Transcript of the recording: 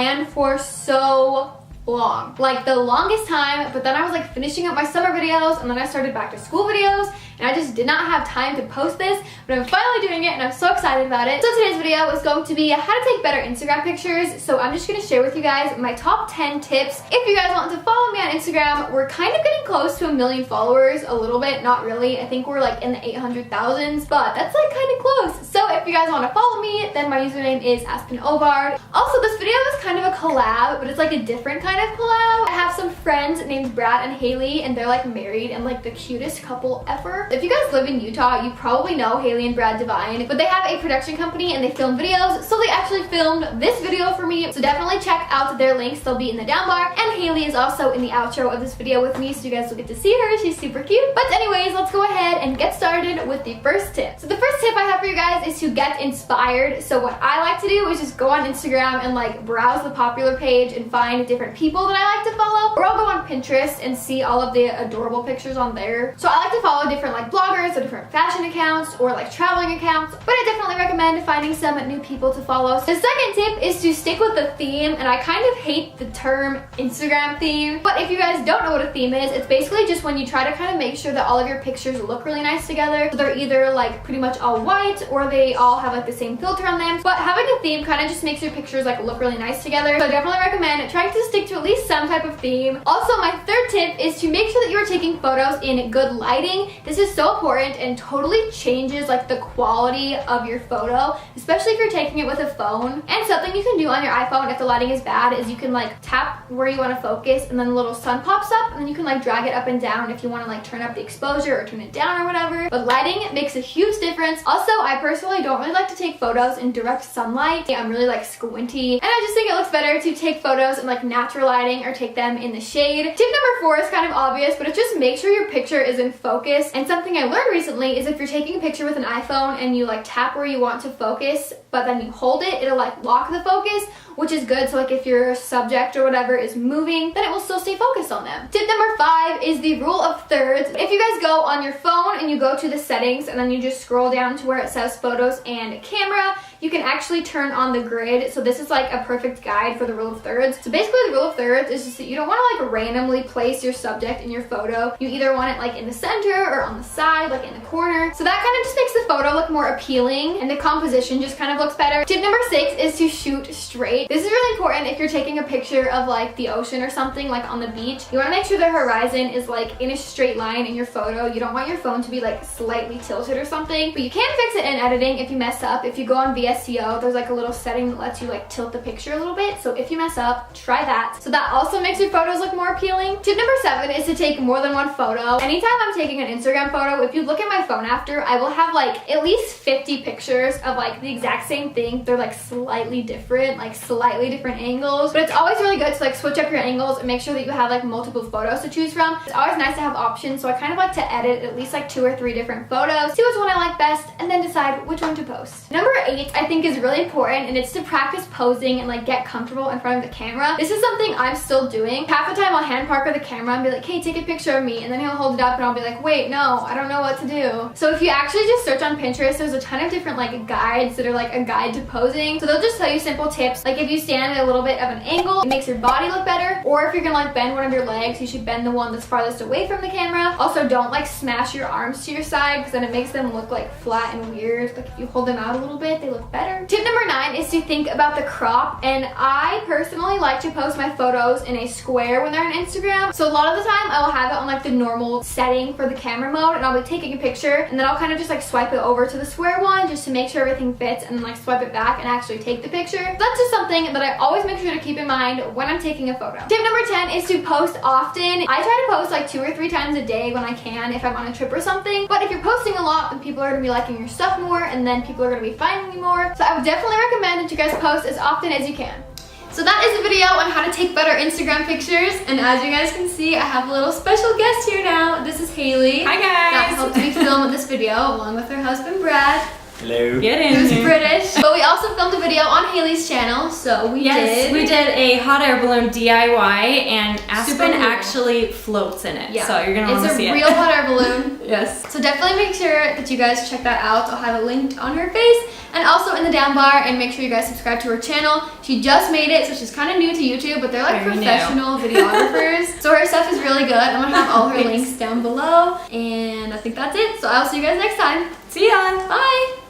planned for so long, like the longest time, but then I was like finishing up my summer videos and then I started back to school videos and I just did not have time to post this, but I'm finally doing it and I'm so excited about it. So today's video is going to be how to take better Instagram pictures. So I'm just going to share with you guys my top 10 tips. If you guys want to follow me on Instagram, we're kind of getting close to 1 million followers, a little bit, not really. I think we're like in the 800,000s, but that's like kind of close. So if you guys want to follow me, then my username is AspenObard. Also, this video is kind of a collab, but it's like a different kind of collab. I have some friends named Brad and Haley, and they're like married and like the cutest couple ever. If you guys live in Utah, you probably know Haley and Brad Divine, but they have a production company and they film videos, so they actually filmed this video for me. So definitely check out their links, they'll be in the down bar. And Haley is also in the outro of this video with me, so you guys will get to see her. She's super cute. But anyways, let's go ahead and get started with the first tip. So the first tip I have for you guys is to get inspired. So what I like to do is just go on Instagram and like browse the popular page and find different people that I like to follow, or I'll go on Pinterest and see all of the adorable pictures on there. So I like to follow different like bloggers or different fashion accounts or like traveling accounts, but I definitely recommend finding some new people to follow. The second tip is to stick with the theme, and I kind of hate the term Instagram theme, but if you guys don't know what a theme is, it's basically just when you try to kind of make sure that all of your pictures look really nice together. So they're either like pretty much all white or they all have like the same filter on them, but having a theme kind of just makes your pictures like look really nice together. So I definitely recommend trying to stick to at least some type of theme. Also, my third tip is to make sure that you are taking photos in good lighting. This is so important and totally changes like the quality of your photo, especially if you're taking it with a phone. And something you can do on your iPhone if the lighting is bad is you can like tap where you want to focus and then the little sun pops up, and then you can like drag it up and down if you want to like turn up the exposure or turn it down or whatever. But lighting makes a huge difference. Also, I personally don't really like to take photos in direct sunlight. I'm really like squinty, and I just think it looks better to take photos in like natural lighting or take them in the shade. Tip number 4 is kind of obvious, but it's just make sure your picture is in focus. And something I learned recently is if you're taking a picture with an iPhone and you like tap where you want to focus, but then you hold it, it'll like lock the focus, which is good. So like if your subject or whatever is moving, then it will still stay focused on them. Tip number 5 is the rule of thirds. If you guys go on your phone and you go to the settings and then you just scroll down to where it says photos and camera, you can actually turn on the grid. So this is like a perfect guide for the rule of thirds. So basically the rule of thirds is just that you don't want to like randomly place your subject in your photo. You either want it like in the center or on the side, like in the corner. So that kind of just makes the photo look more appealing and the composition just kind of looks better. Tip number 6 is to shoot straight. This is really important if you're taking a picture of like the ocean or something, like on the beach. You want to make sure the horizon is like in a straight line in your photo. You don't want your phone to be like slightly tilted or something, but you can fix it in editing if you mess up. If you go on VSCO, there's like a little setting that lets you like tilt the picture a little bit. So if you mess up, try that. So that also makes your photos look more appealing. Tip number 7 is to take more than one photo. Anytime I'm taking an Instagram photo, if you look at my phone after, I will have like at least 50 pictures of like the exact same thing. They're like slightly different, like slightly different angles, but it's always really good to like switch up your angles and make sure that you have like multiple photos to choose from. It's always nice to have options, so I kind of like to edit at least like 2 or 3 different photos, see which one I like best, and then decide which one to post. Number 8 I think is really important, and it's to practice posing and like get comfortable in front of the camera. This is something I'm still doing. Half the time I'll hand Parker the camera and be like, hey, take a picture of me, and then he'll hold it up and I'll be like, wait, no, I don't know what to do. So if you actually just search on Pinterest, there's a ton of different like guides that are like a guide to posing. So they'll just tell you simple tips, like if you stand at a little bit of an angle, it makes your body look better, or if you're gonna like bend one of your legs, you should bend the one that's farthest away from the camera. Also, don't like smash your arms to your side because then it makes them look like flat and weird. Like if you hold them out a little bit, they look better. Tip number 9 is to think about the crop, and I personally like to post my photos in a square when they're on Instagram. So a lot of the time I will have it on like the normal setting for the camera mode, and I'll be taking a picture and then I'll kind of just like swipe it over to the square one just to make sure everything fits, and then like swipe it back and actually take the picture. So that's just something that I always make sure to keep in mind when I'm taking a photo. Tip number 10 is to post often. I try to post like 2 or 3 times a day when I can if I'm on a trip or something, but if you're posting a lot, then people are going to be liking your stuff more, and then people are going to be finding you more. So I would definitely recommend that you guys post as often as you can. So that is the video on how to take better Instagram pictures, and as you guys can see, I have a little special guest here now. This is Haley. Hi guys! That helped me film this video along with her husband Brad. Hello. Get in It was here. British. But we also filmed a video on Haley's channel, so we we did a hot air balloon DIY, and Super Aspen cool. actually floats in it. Yeah. So you're gonna want to see It's a it. real hot air balloon. Yes. So definitely make sure that you guys check that out. I'll have it linked on her face and also in the down bar, and make sure you guys subscribe to her channel. She just made it, so she's kind of new to YouTube, but they're like Very new. professional videographers. So her stuff is really good. I'm gonna have all her links down below, and I think that's it. So I'll see you guys next time. See ya. Bye.